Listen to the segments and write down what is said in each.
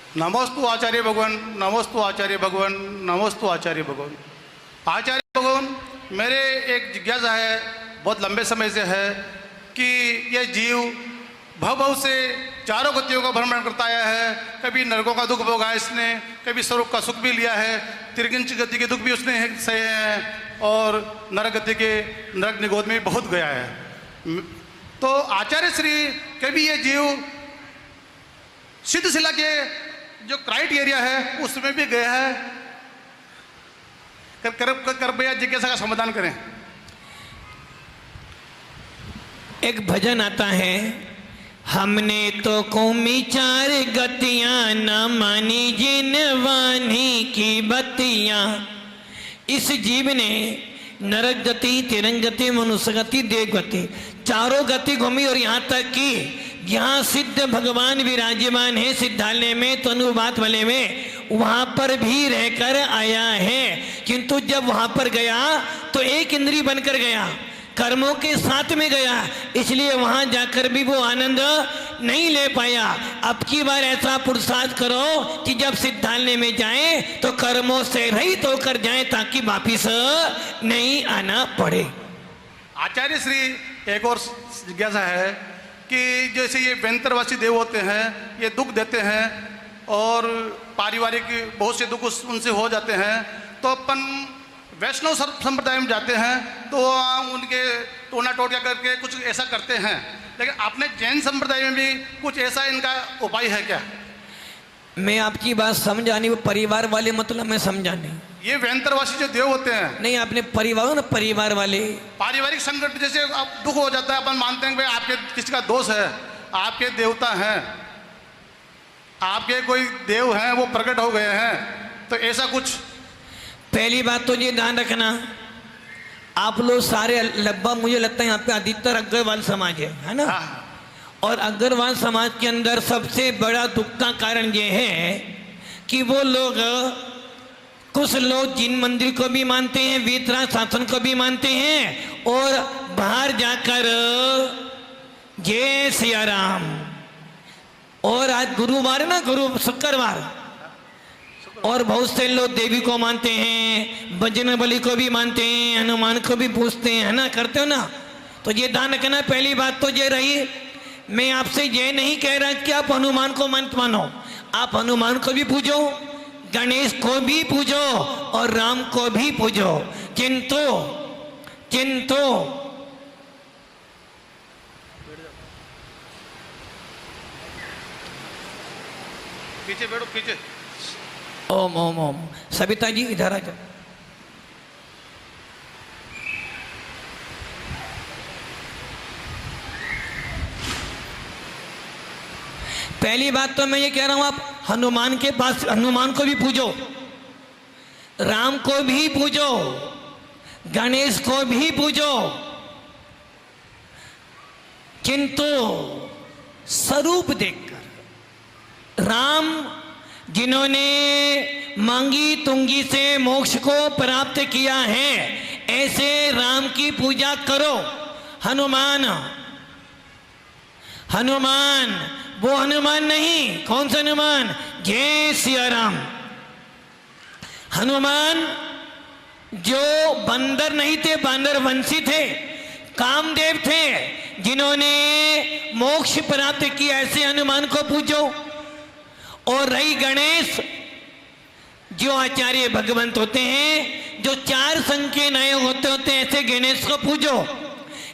नमोस्तु आचार्य भगवान, नमोस्तु आचार्य भगवान, नमोस्तु आचार्य भगवान। आचार्य भगवान, मेरे एक जिज्ञासा है, बहुत लंबे समय से है कि यह जीव भव से चारों गतियों का भ्रमण करता आया है। कभी नरकों का दुख भोगा इसने, कभी स्वरूप का सुख भी लिया है, त्रिगिंच गति के दुख भी उसने सहे हैं और नरक गति के नरक निगोद में बहुत गया है। तो आचार्य श्री, कभी ये जीव सिद्ध शिला के जो क्राइटेरिया है उसमें भी गया है? कृपया जिज्ञासा का समाधान करें। एक भजन आता है, हमने तो कौमी चार गतियां न मानी जिन वाणी की बतियां। इस जीव ने नरक गति, तिरंग गति, मनुष्य गति, देव गति, चारों गति घूमी और यहाँ तक कि यहाँ सिद्ध भगवान विराजमान है सिद्धालय में, तनुबात वाले में, वहां पर भी रहकर आया है। किंतु जब वहां पर गया तो एक इंद्री बनकर गया, कर्मों के साथ में गया, इसलिए वहां जाकर भी वो आनंद नहीं ले पाया। अब की बार ऐसा पुरुषार्थ करो कि जब सिद्धालय में जाए तो कर्मों से रहित होकर जाए, ताकि वापिस नहीं आना पड़े। आचार्य श्री, एक और जिज्ञासा है कि जैसे ये व्यंतरवासी देव होते हैं, ये दुख देते हैं और पारिवारिक बहुत से दुख उनसे हो जाते हैं, तो अपन वैष्णव संप्रदाय में जाते हैं तो उनके टोना टोटिया करके कुछ ऐसा करते हैं, लेकिन आपने जैन संप्रदाय में भी कुछ ऐसा इनका उपाय है क्या? मैं आपकी बात समझानी, वो परिवार वाले मतलब मैं समझानी। ये व्यंतरवासी जो देव होते हैं, नहीं, आपने परिवार ना, परिवार वाले पारिवारिक संकट, जैसे अब दुख हो जाता है, अपन मानते हैं कि भाई आपके किसी का दोष है, आपके देवता हैं, आपके कोई देव हैं, वो प्रकट हो गए हैं, तो ऐसा कुछ। पहली बात तो ये ध्यान रखना, आप लोग सारे लगभग मुझे लगता है यहाँ पे अधिकतर अग्रवाल समाज है ना? हाँ। और अग्रवाल समाज के अंदर सबसे बड़ा दुख का कारण ये है कि वो लोग, कुछ लोग जिन मंदिर को भी मानते हैं, वीतराग शासन को भी मानते हैं, और बाहर जाकर जय सिया राम, और आज गुरुवार ना, शुक्रवार, और बहुत से लोग देवी को मानते हैं, बजरंगबली को भी मानते हैं, हनुमान को भी पूजते हैं, है ना? करते हो ना? तो ये ध्यान रखना। पहली बात तो ये रही, मैं आपसे ये नहीं कह रहा कि आप हनुमान को मत मानो, आप हनुमान को भी पूजो, गणेश को भी पूजो और राम को भी पूजो, किंतु पीछे बैठो, पीछे। ओम ओम ओम। सविता जी इधर आ जाओ। पहली बात तो मैं ये कह रहा हूं, आप हनुमान के पास, हनुमान को भी पूजो, राम को भी पूजो, गणेश को भी पूजो, किंतु स्वरूप देखकर, राम जिन्होंने मांगी तुंगी से मोक्ष को प्राप्त किया है, ऐसे राम की पूजा करो। हनुमान वो हनुमान नहीं, कौन सा हनुमान? जय सिया राम। हनुमान जो बंदर नहीं थे, बांदर वंशी थे, कामदेव थे, जिन्होंने मोक्ष प्राप्त किया, ऐसे हनुमान को पूजो। और रही गणेश, जो आचार्य भगवंत होते हैं, जो चार संघ के नायक होते हैं, ऐसे गणेश को पूजो।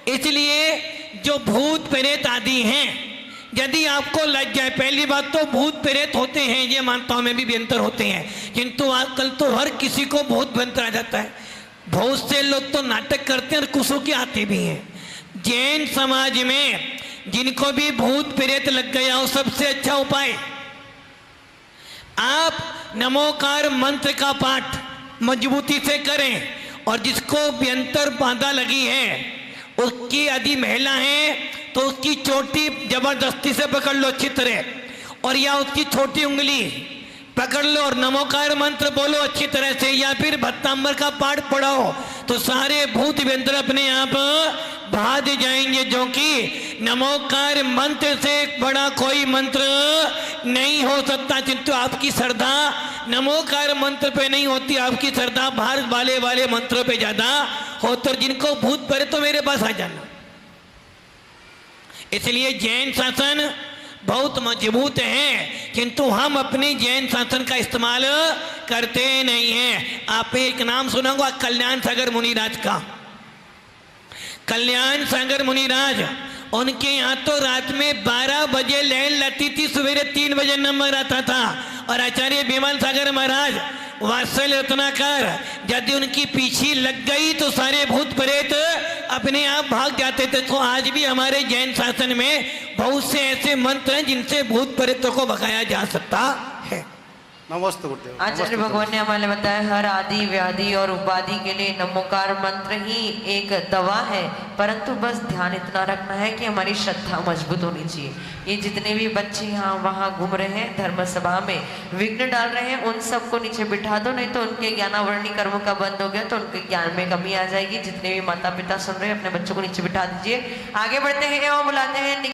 इसलिए जो भूत प्रेत आदि हैं, यदि आपको लग जाए, पहली बात तो भूत प्रेत होते हैं, ये मानता हूं मैं भी, व्यंतर होते हैं, किंतु आजकल तो हर किसी को बहुत व्यंतर आ जाता है। बहुत से लोग तो नाटक करते हैं और कुछ के आते भी हैं। जैन समाज में जिनको भी भूत प्रेत लग गया हो, सबसे अच्छा उपाय, आप नमोकार मंत्र का पाठ मजबूती से करें, और जिसको व्यंतर बाधा लगी है, उसकी यदि महिला है तो उसकी चोटी जबरदस्ती से पकड़ लो अच्छी तरह, और या उसकी छोटी उंगली पकड़ लो और नमोकार मंत्र बोलो अच्छी तरह से, या फिर भत्तांबर का पाठ पढ़ाओ, तो सारे भूत व्यंतर अपने आप भाग जाएंगे। जो कि नमोकार मंत्र से बड़ा कोई मंत्र नहीं हो सकता, किंतु आपकी श्रद्धा नमोकार मंत्र पे नहीं होती, आपकी श्रद्धा भारत वाले मंत्रों पे ज्यादा हो। तो जिनको भूत परे तो मेरे पास आ जाना। इसलिए जैन शासन बहुत मजबूत है, किंतु हम अपने जैन शासन का इस्तेमाल करते नहीं हैं। आप एक नाम सुना होगा कल्याण सागर मुनिराज का। कल्याण सागर मुनिराज, उनके यहाँ तो रात में 12 बजे लैन लगती थी, सवेरे 3 बजे नंबर आता था। और आचार्य विमान सागर महाराज वात्सल्य रत्नाकर, यदि उनकी पीछे लग गई तो सारे भूत प्रेत अपने आप भाग जाते थे। तो आज भी हमारे जैन शासन में बहुत से ऐसे मंत्र हैं जिनसे भूत प्रेतों को भगाया जा सकता है। नमस्ते गुरुदेव। आचार्य भगवान ने हमें बताया हर आदि व्याधि और उपाधि के लिए नमोकार मंत्र ही एक दवा है, परंतु बस ध्यान इतना रखना है कि हमारी श्रद्धा मजबूत होनी चाहिए। ये जितने भी बच्चे यहाँ वहाँ घूम रहे हैं, धर्म सभा में विघ्न डाल रहे हैं, उन सबको नीचे बिठा दो, नहीं तो उनके ज्ञानावरणी कर्म का बंद हो गया तो उनके ज्ञान में कमी आ जाएगी। जितने भी माता पिता सुन रहे हैं अपने बच्चों को नीचे बिठा दीजिए। आगे बढ़ते हैं एवं बुलाते हैं